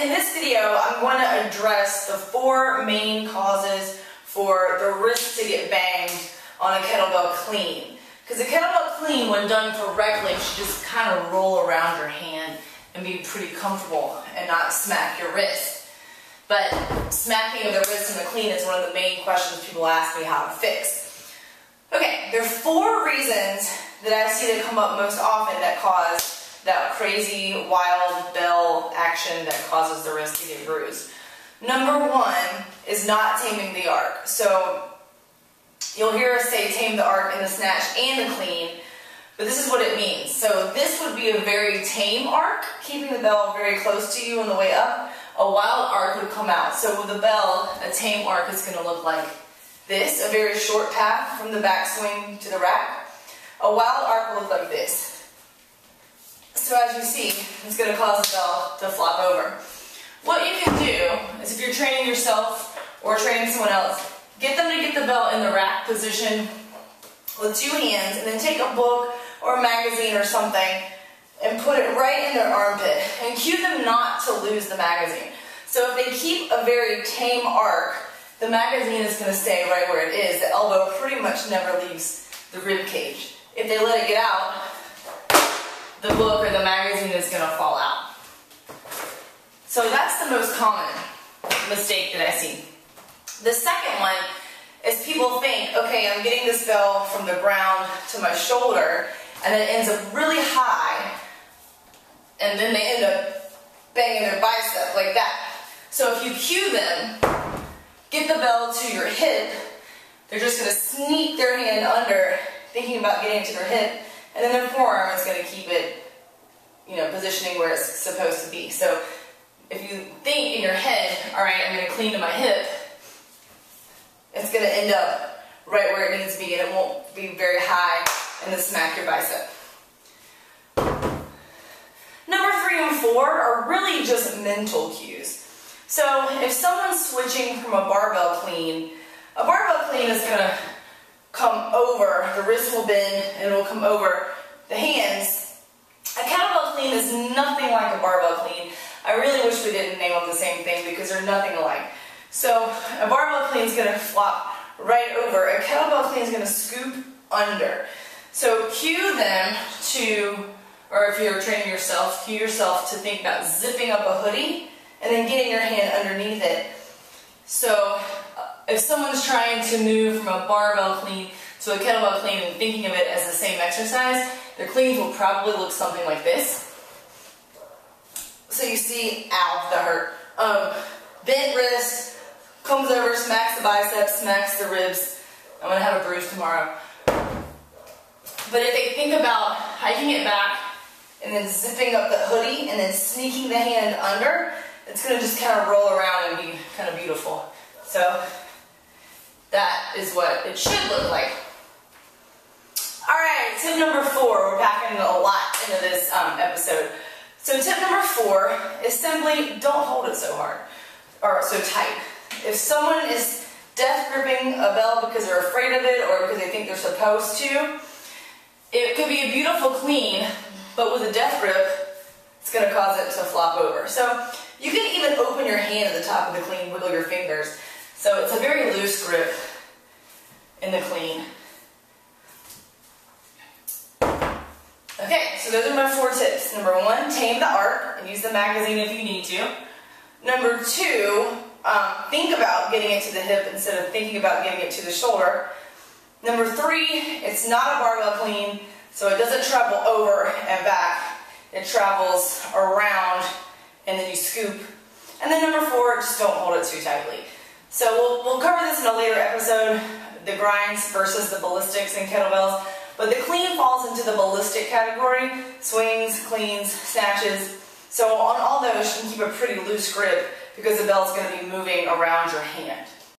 in this video, I'm going to address the 4 main causes for the risk to get banged on a kettlebell clean. Because a kettlebell clean, when done correctly, should just kind of roll around your hand and be pretty comfortable and not smack your wrist. But smacking of the wrist in the clean is one of the main questions people ask me how to fix. Okay, there are 4 reasons that I see that come up most often that cause that crazy, wild bell action that causes the wrist to get bruised. Number 1 is not taming the arc. So you'll hear us say tame the arc in the snatch and the clean, but this is what it means. So this would be a very tame arc, keeping the bell very close to you on the way up. A wild arc would come out. So with the bell, a tame arc is going to look like this, a very short path from the backswing to the rack. A wild arc will look like this. So as you see, it's going to cause the bell to flop over. What you can do is, if you're training yourself or training someone else, get them to get the bell in the rack position with 2 hands, and then take a book or a magazine or something and put it right in their armpit, and cue them not to lose the magazine. So if they keep a very tame arc, the magazine is going to stay right where it is. The elbow pretty much never leaves the rib cage. If they let it get out, the book or the magazine is going to fall out. So that's the most common mistake that I see. The second one is people think, okay, I'm getting this bell from the ground to my shoulder, and it ends up really high, and then they end up banging their bicep like that. So if you cue them, get the bell to your hip, they're just going to sneak their hand under, thinking about getting it to their hip, and then their forearm is going to keep it, positioning where it's supposed to be. So if you think in your head, all right, I'm going to clean to my hip, it's going to end up right where it needs to be, and it won't be very high and then smack your bicep. Number 3 and 4 are really just mental cues. So if someone's switching from a barbell clean is going to come over, the wrist will bend, and it will come over the hands. A kettlebell clean is nothing like a barbell clean. I really wish we didn't name them the same thing because they're nothing alike. So a barbell clean is going to flop right over. A kettlebell clean is going to scoop under. So cue them to, or if you're training yourself, cue yourself to think about zipping up a hoodie and then getting your hand underneath it. So if someone's trying to move from a barbell clean to a kettlebell clean and thinking of it as the same exercise, their cleans will probably look something like this. So you see, ow, that hurt. Bent wrist, comes over, smacks the biceps, smacks the ribs. I'm going to have a bruise tomorrow. But if they think about hiking it back and then zipping up the hoodie and then sneaking the hand under, it's going to just kind of roll around and be kind of beautiful. So that is what it should look like. Alright, tip number 4. We're packing a lot into this episode. So tip number 4 is simply don't hold it so hard or so tight. If someone is death gripping a bell because they're afraid of it or because they think they're supposed to, it could be a beautiful clean, but with a death grip, it's going to cause it to flop over. So you can even open your hand at the top of the clean, wiggle your fingers. So it's a very loose grip in the clean. Okay, so those are my 4 tips. Number 1, tame the arc and use the magazine if you need to. Number 2, think about getting it to the hip instead of thinking about getting it to the shoulder. Number 3, it's not a barbell clean, so it doesn't travel over and back. It travels around and then you scoop. And then number 4, just don't hold it too tightly. So we'll cover this in a later episode, the grinds versus the ballistics and kettlebells. But the clean falls into the ballistic category, swings, cleans, snatches. So on all those, you can keep a pretty loose grip because the bell's going to be moving around your hand.